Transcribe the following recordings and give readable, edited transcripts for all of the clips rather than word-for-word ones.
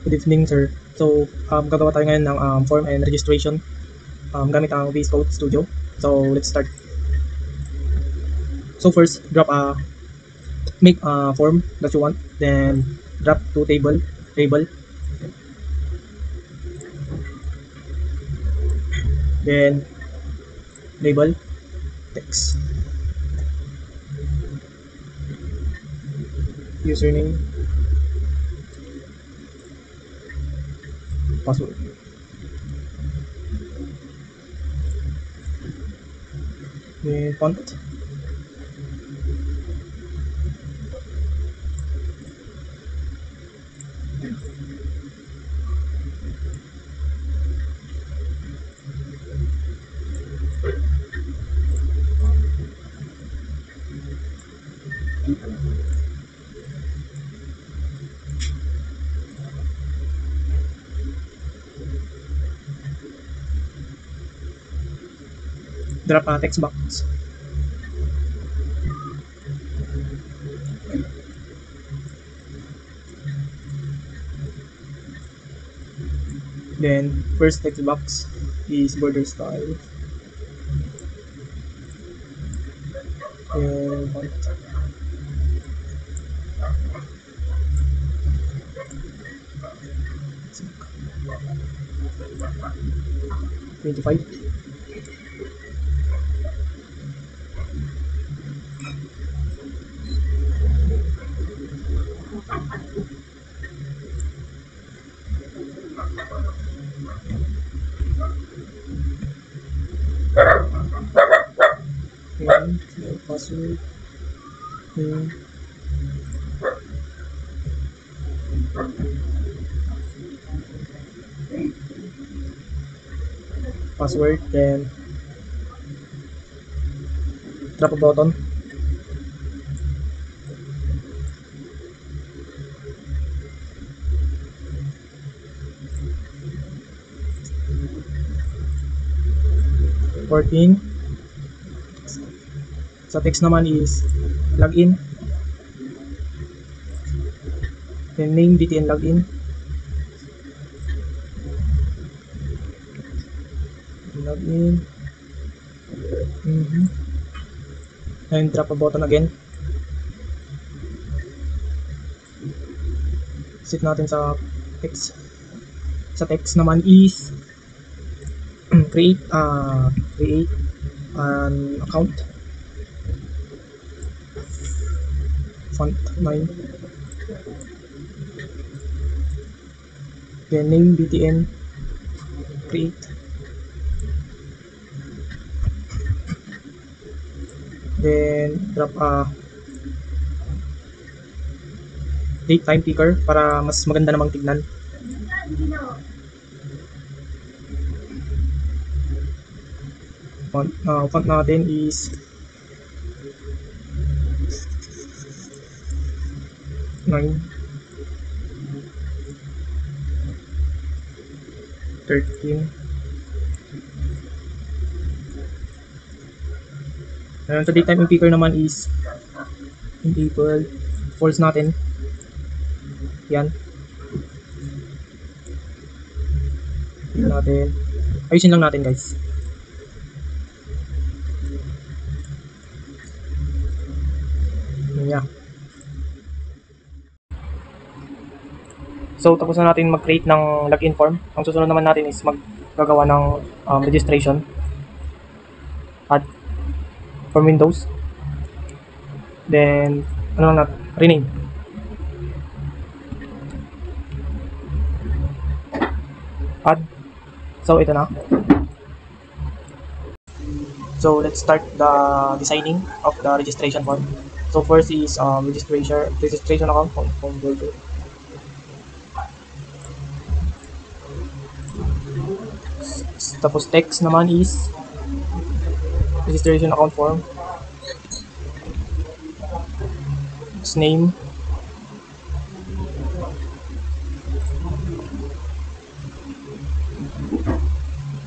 Good evening, sir. So, gagawa tayo ngayon ng form and registration gamit ang VS Code Studio. So, let's start. So, first, make a form that you want. Then, drop to table. Then, label, text, username, password. Then, font. Drop a text box. Then, first text box is border style. Then, font. $25. And password. Then, password. Then, drop a button. $14. Sa text naman is login. Then name BTN login. Login. And drop a button again. Set natin sa text. Sa text naman is create an account. Font 9. Then name BTN create. Then drop a date time picker para mas maganda namang tignan. Font natin is 9, 13. Ayan, sa daytime picker naman is enable false natin. Yan. Ayusin lang natin, guys. Yeah. So, tapos na natin mag-create ng login form. Ang susunod naman natin is maggagawa ng registration. Add from Windows. Then, ano lang natin? Rename. Add. So, ito na. So, let's start the designing of the registration form. So, first is registration account from Google. Tapos text naman is registration account form. Its name.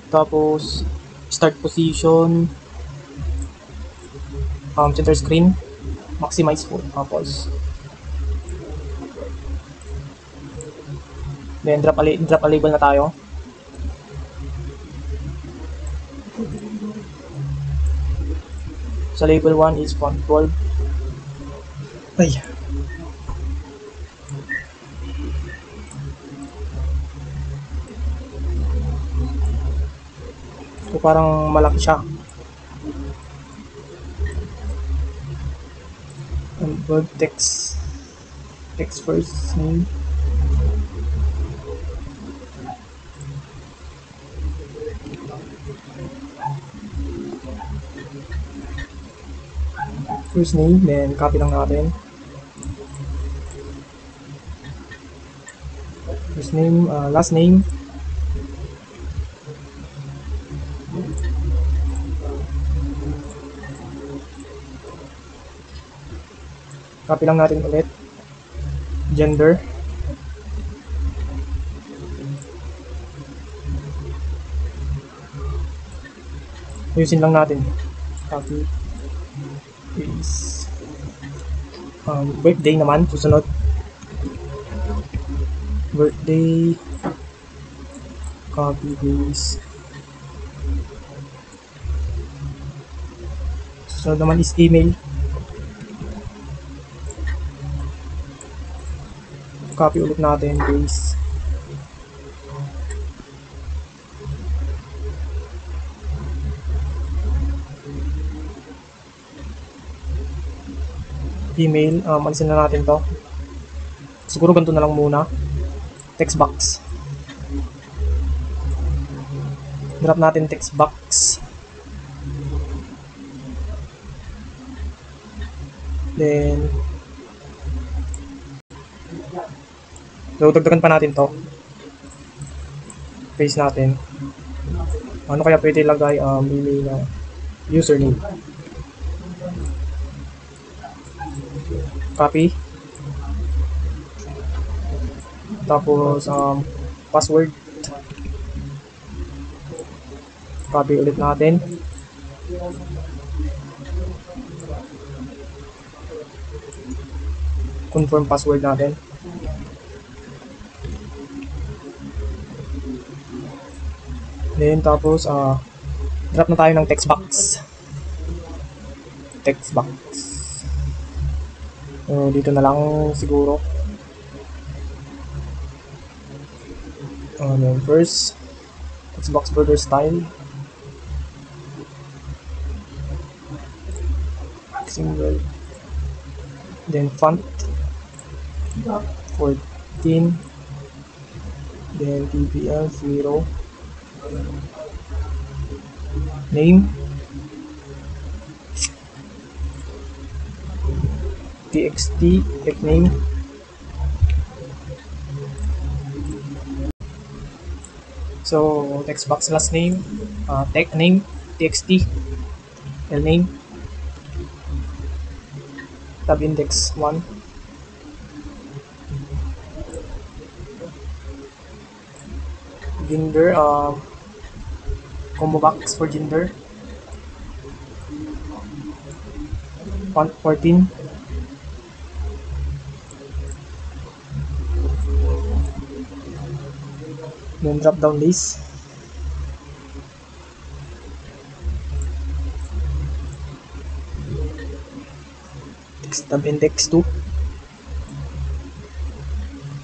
Tapos start position, center screen, maximize false. Then drop a label na tayo. Sa label 1 is font 12. Ay. So parang malaki siya. And word text first name. First name, then copy lang natin. First name, last name. Copy lang natin ulit. Gender. Ayusin lang natin. Copy. Is birthday naman, susunod. Birthday. Copy this. Susunod naman is email. Copy ulit natin, paste. Email, alisin na natin to. Siguro ganito na lang muna. Text box. Drop natin text box. Then, so dagdagan pa natin to. Paste natin. Ano kaya pwede ilagay? Email na username. Copy. Tapos password. Copy ulit natin. Confirm password natin. Then tapos drop na tayo ng text box. Text box. So, dito na lang siguro. Then first, text box border style. Single. Then font 14. Then TPL 0. Name txt name. So text box last name, tech name txt, l name, tab index 1, gender, combo box for gender, font 14. Then drop down list. Text tab index 2.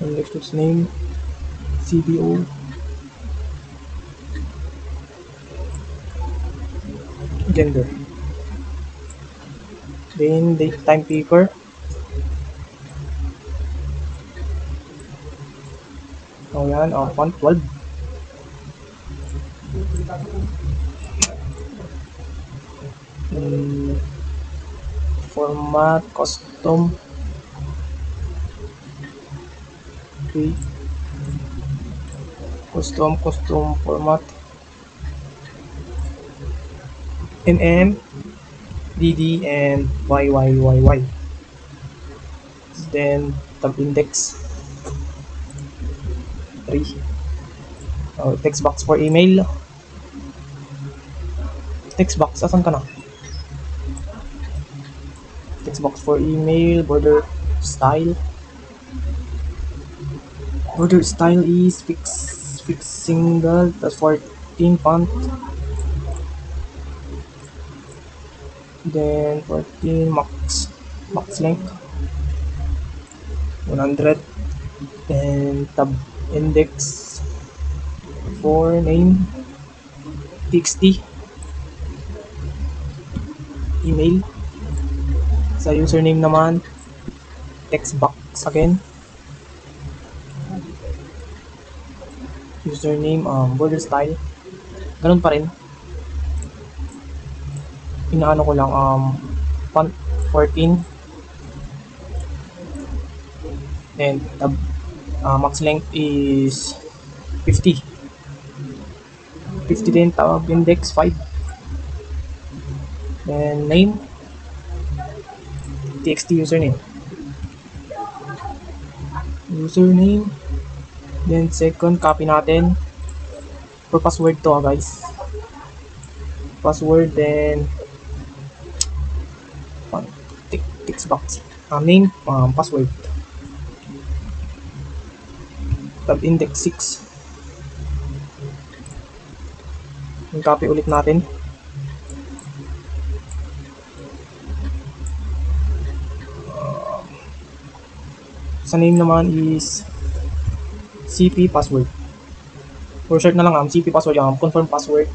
Index 2's name CBO. Gender. Then date time picker. So yan, font 12. Format, custom. Okay. Custom format. MM, DD, and YYYY. Then tab index 3. Text box for email. Text box, asan ka na? Text box for email, border style. Border style is fix single, that's 14 font. Then 14 max length 100. Then tab index for name txt. Email sa username naman text box again. Username border style ganun pa rin, inaano ko lang font 14. Then tab max length is 50 din, tab index 5. Then name txt username. Then second copy natin for password to guys. Password, then text box name password. Tab index 6. Yung copy ulit natin. Sa name naman is CP password. For short na lang CP password, yung confirm password.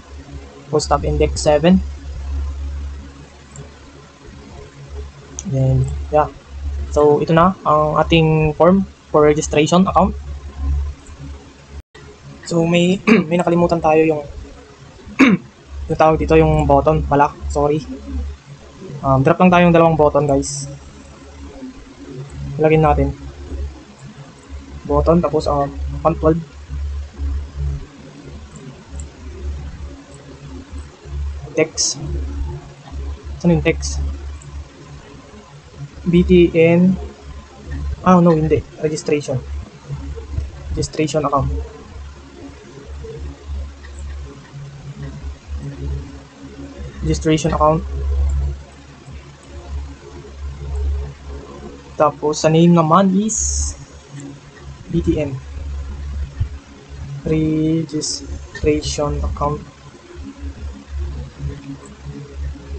Post tab index 7. Then yeah. So ito na ang ating form for registration account. So may may nakalimutan tayo yung yung tawag dito, yung button pala. Sorry. Drop lang tayo yung dalawang button guys. Ilagin natin. Button tapos font 12. Text. Saan yung text? BTN. No, hindi. Registration account. Registration account. Tapos sa name naman is BTN. Registration account.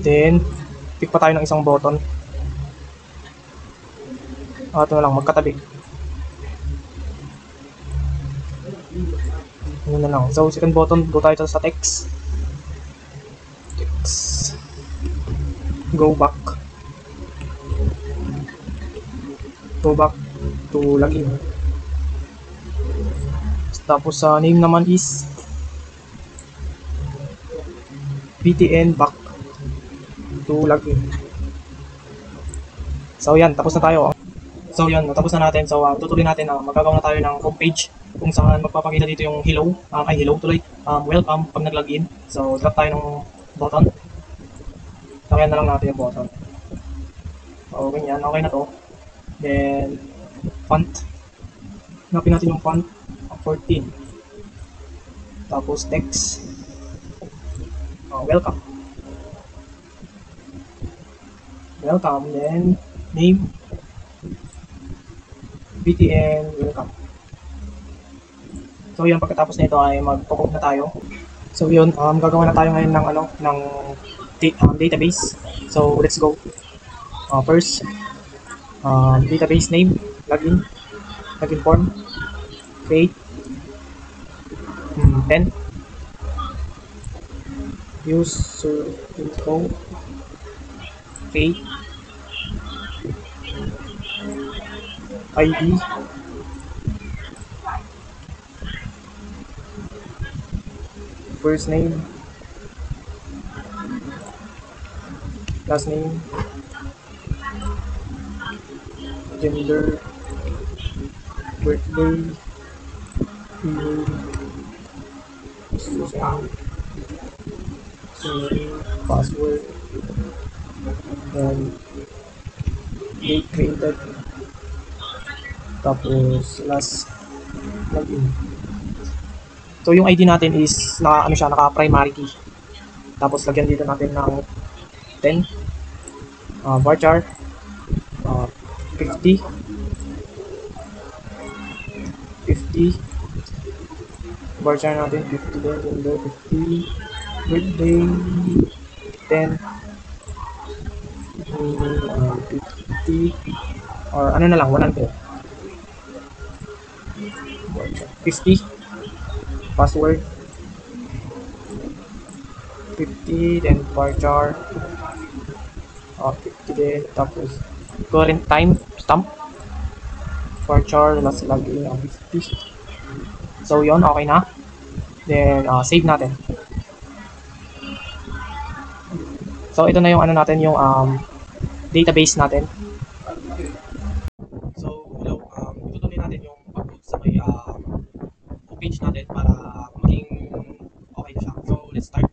Then pick pa tayo ng isang button. Ito na lang, magkatabi. Ano na lang. So second button, go tayo sa text. Go back to login. Tapos sa name naman is BTN back to login. So yan, tapos na tayo. So yan, natapos na natin. So tutuloy natin magagawa na tayo ng homepage kung saan magpapakita dito yung hello, hello tuloy, welcome pag nag-login. So drop tayo ng button. Lagyan na lang natin yung button. So ganyan, okay na to. Then font, hanapin natin yung font 14. Tapos text, welcome. Then name BTN welcome. So yun, pagkatapos nito ay mag-code na tayo. So yun, gagawa na tayo ngayon ng database. So let's go. First, database name, login form, create, 10, user info, create, ID, first name, last name, gender, birthday, email, password, and date created, tapos last login. So yung ID natin is naka primary key. Tapos lagyan dito natin ng 10, varchar 50 50. Bar chart natin, 50 din, gender, 50. Birthday, 10. 50. Or ano na lang, 100. Bar chart, 50. Password, 50. Then bar chart, 50 din. Tapos, current time, stamp. Bar chart, last login, 50. So, yon okay na. Then, save natin. So, ito na yung ano natin, yung database natin. So, hello. Itutuloy natin yung pag-load sa may homepage natin para maging okay na siya. So, let's start.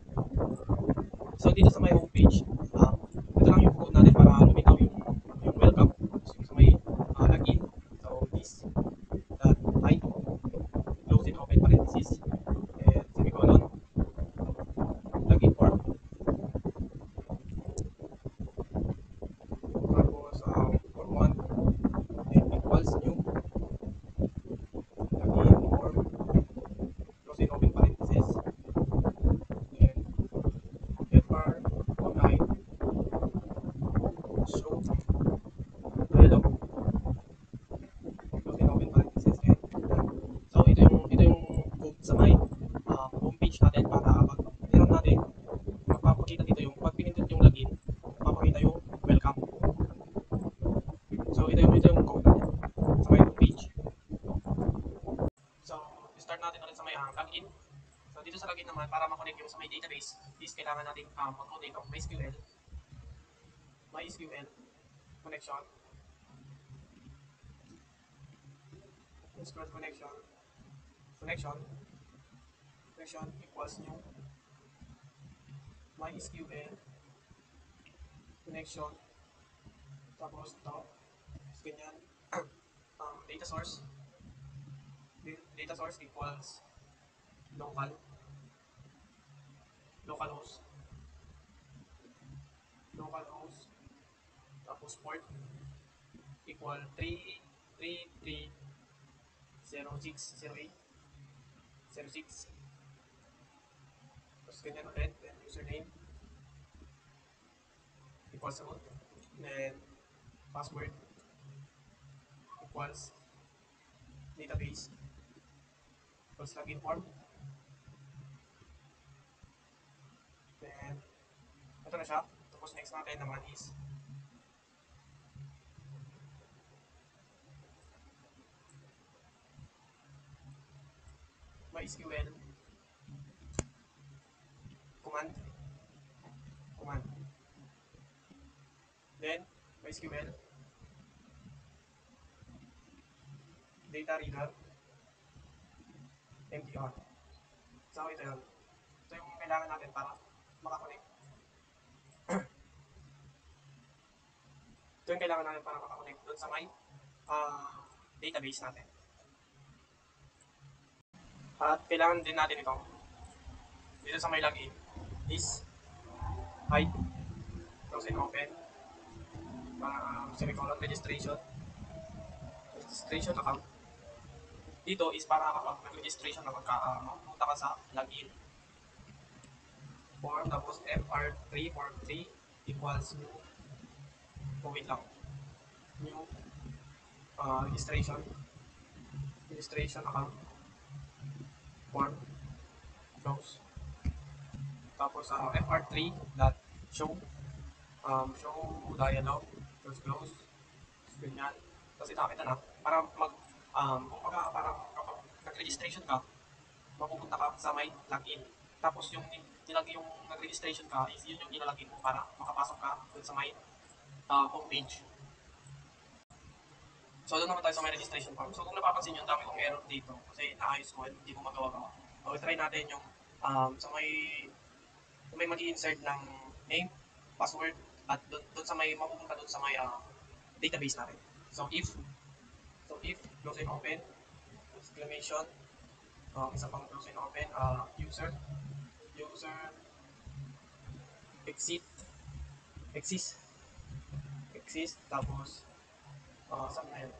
So, dito sa may homepage, ito lang yung code natin para lumitaw yung welcome. So, yung sa may login. So, this dot type, close and open parenthesis, and semicolon, login form. Tapos, form 1, then equals new, login form, close and open parenthesis, then fr online, show, hello, close and open parenthesis, and so ito yung code sa may homepage natin para kapag meron natin, magpapakita dito yung pag pinindot yung login, magpapakita yung welcome. So ito yung code natin sa may homepage. So start natin ulit sa may login. So dito sa login naman, para makonect yung sa may database, is kailangan natin mag-connect ng MySQL connection, SQL connection equals new MySQL connection, tapos ito, ganyan, data source equals localhost, tapos port equal 333060806, tapos ganyan ulit, then username equals root, then password equals database equals login form, then ito na siya. Tapos next natin naman is MySQL command, then MySQL data reader MDR. So ito yun. Ito yung kailangan natin para makakonect. Ito yung kailangan natin para makakonect doon sa may database natin. At kailangan din natin ito dito sa may login is hide, close and open, semicolon, registration account. Dito is para kapag nag-registration na magpunta ka sa login form, tapos form 3 equals new, wait lang, new registration account form, close, tapos fr3 dot show dialog, close, ganyan. Tapos itakita na para kumbaga parang kapag nag-registration ka, mapupunta ka sa may login. Tapos yung nag-registration ka is yun yung ilalagin mo para makapasok ka dun sa may homepage. So doon naman tayo sa may registration form. So kung napapansin nyo, ang dami kong error dito kasi naayos ko, hindi ko magawa. So try natin yung sa may mag-i-insert ng name, password, at doon sa may mapupunta doon sa may database natin. So if close and open, exclamation, isa pang close and open, user exist, tapos saan na yun?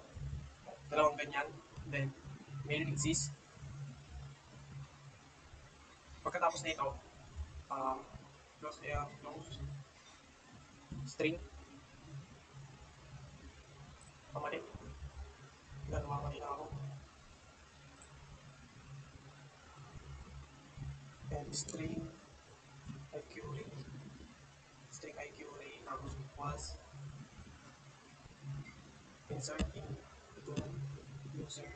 Dalawang ganyan, then will exist. Pagkatapos nito, close string, pamali. Yan, mamali na ako. And IQ rate, string IQ rate, tapos equals, insert into user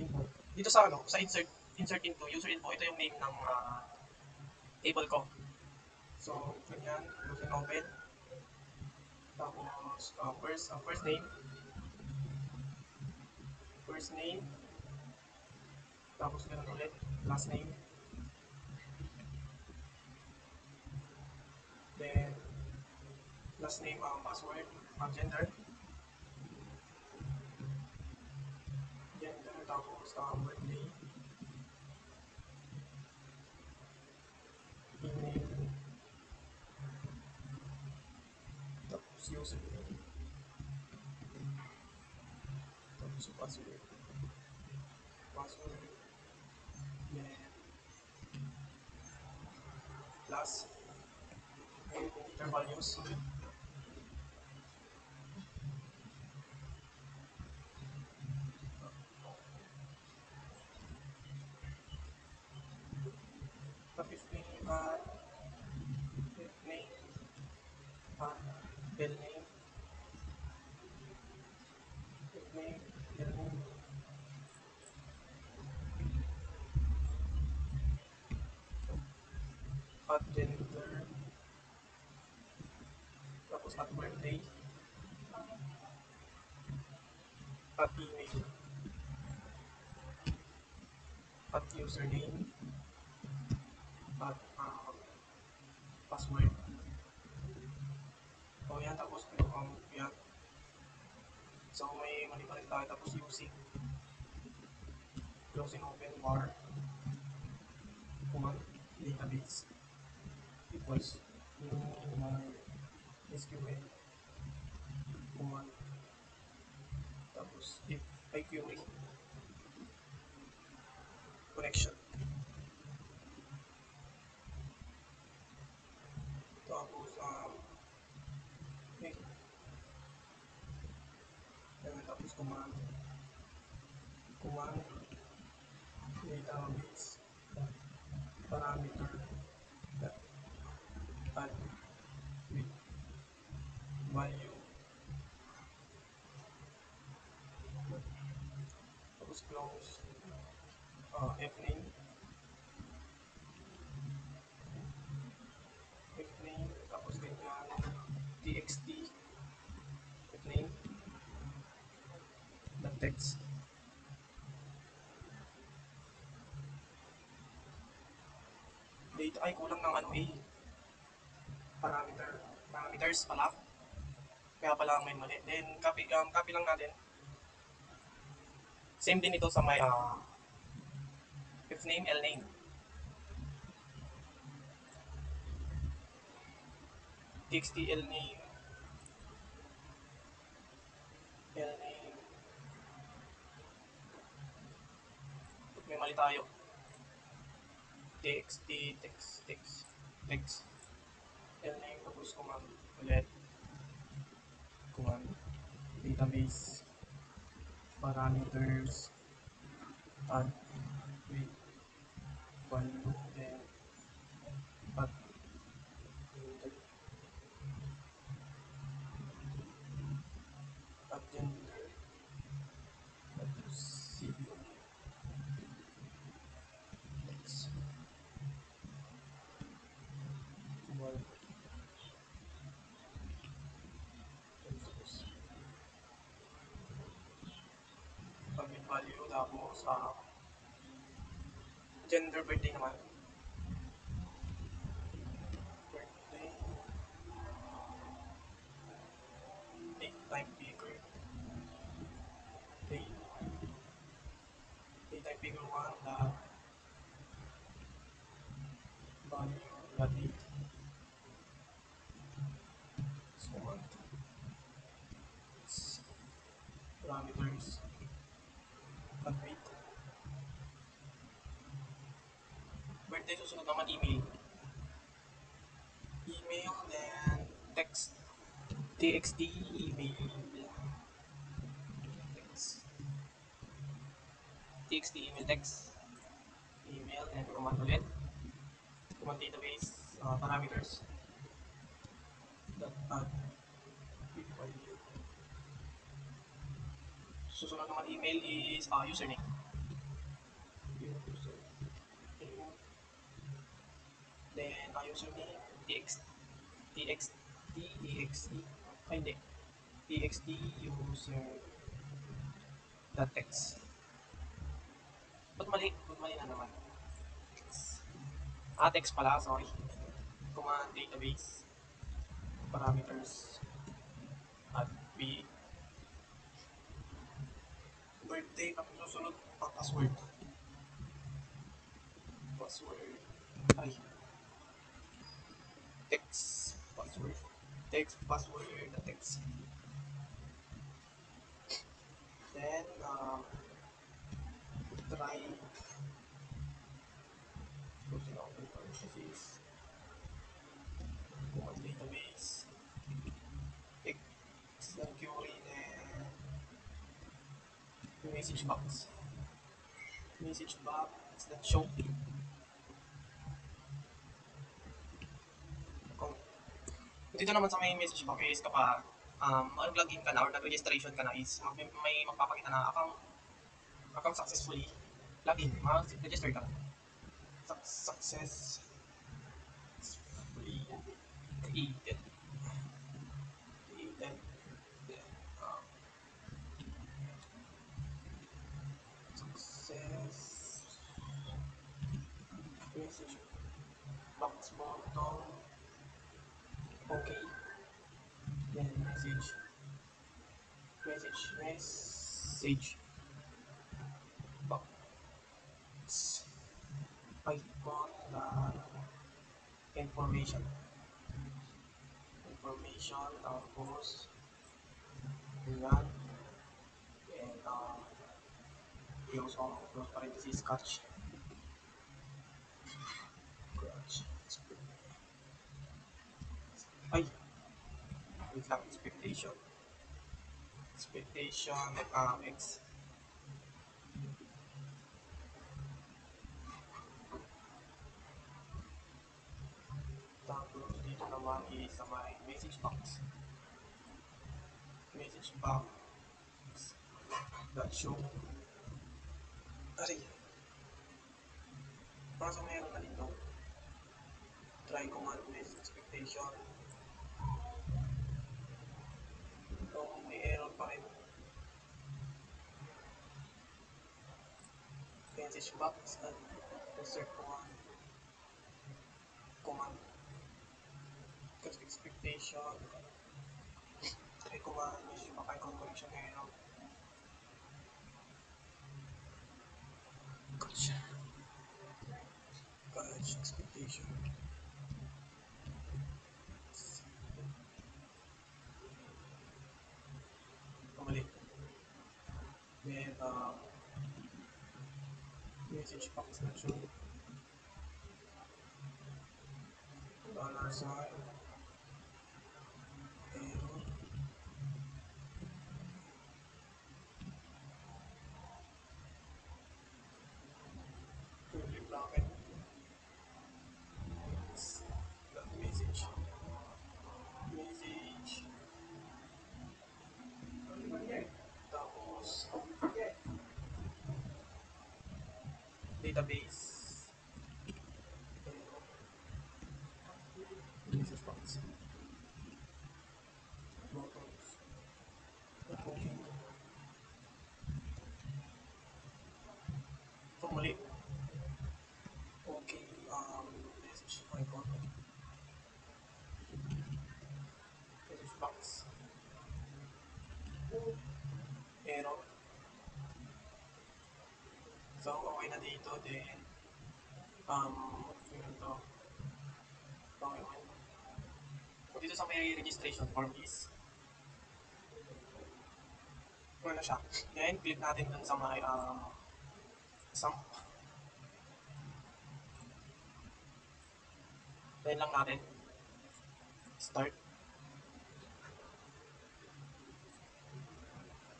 info. Dito sa ano, sa insert into user info, ito yung name ng table ko. So, ganyan, close and open. Tapos, first name, tapos ganun ulit, last name, then last name, password, gender, tapos birthday, email, tapos username, tapos password, then plus, and integer values, tapos name, name, bill name, name, bill name, at gender, tapos at birthday, at email, at username, at password. O yan, tapos yan. So may mali pa rin tayo, tapos using close and open bar command database equals yung SQL command, tapos if IQA connection, tapos okay. Tapos command database parameter add with value, tapos close fname, tapos ganyan txt fname na text, data ay kulang ng ano parameters pala, kaya pala may mali. Then copy lang natin, same din ito sa may fname lname, txt lname may mali tayo, txt text lname, tapos command ulit, command database parameters add with value, then add gender, tapos cbo text command, tapos add with value, tapos gender birthday naman, birthday date type figure, date type figure 1 dot value dot date, command parameters add weight, Then susunod naman email. Email, then text. TXT, email. Text. TXT, email, text. Email, and command ulit. Command database, parameters. Dot add. Susunod naman email is username. Username. Then username, txt, exe, ay hindi, txt user dot text. Ba't mali? Ba't mali na naman? Text pala, sorry. Command database, parameters, at birthday, tapos susunod password. Password. Ay. Text. Password. Text, password, text. Then, try. Closing open parentheses. Command database. Text, query, then message box. Message box that show. Kung dito naman sa may message box is kapag mag-login ka na or nag-registration ka na is may magpapakita na account successfully login, mag-register ka na. Successfully created. Then, success message box button. Okay. Then message box icon information tapos yan and close parenthesis catch ay wait lang expectation x tapos dito naman is sa may message box that show aray basta meron na dito try command with expectation may error pa rin message box at insert command expectation try command message box icon correction error catch expectation mali then message box na show $sign error curly bracket message tapos database message box buttons okay ito mali okay message icon message box error so okay na dito then yun to okay so dito sa may registration form is ano siya then click natin dun sa may sum Tayin lang natin. Start.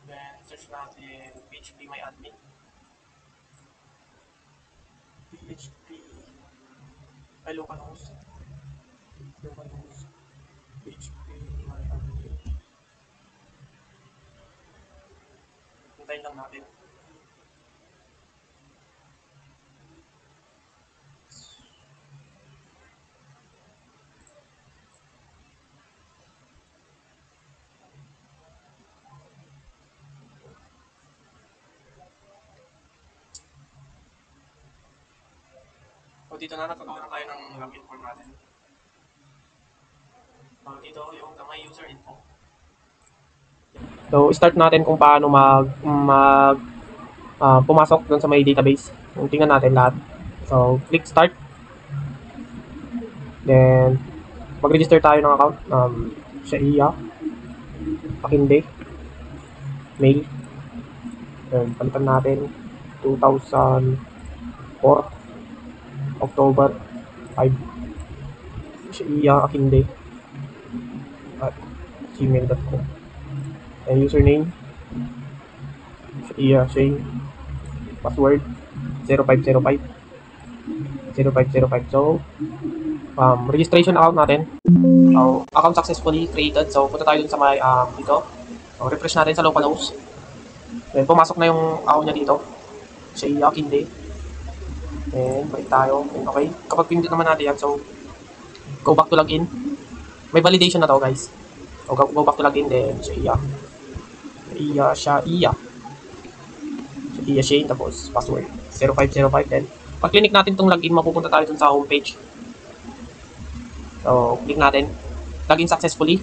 Then, search natin phpMyAdmin. php ay localhost. Localhost. phpMyAdmin. Hintayin lang natin. So, dito na nakagawa na tayo ng login form natin. Dito yung my user info. So, start natin kung paano pumasok dun sa may database. Yung tingnan natin lahat. So, click start. Then, mag-register tayo ng account. Sa iya. Pakinde. Mail. Then, palitan natin. 2004. October 5. Sa iya. Pakinde. At gmail.com. And username. Sa iya. Shane. Password. 0505. 0505. So, registration account natin. So, account successfully created. So, punta tayo dun sa may dito. So, refresh natin sa localhost. Then, pumasok na yung account niya dito. Sa iya, hindi. Then, balik tayo. Okay. Kapag pindot naman natin yan, so, go back to login. May validation na to, guys. So, go back to login. Then, sa iya. Sa iya. Sa iya, Shane. Tapos, password. 0505. Then, pag click natin itong login, mapupunta tayo dun sa homepage. So, click natin. Login successfully.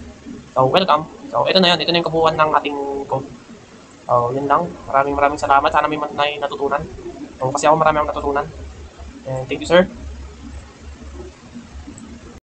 So, welcome. So, ito na yun. Ito na yung kabuuan ng ating code. So, yun lang. Maraming salamat. Sana may natutunan. So, kasi ako marami akong natutunan. And thank you, sir.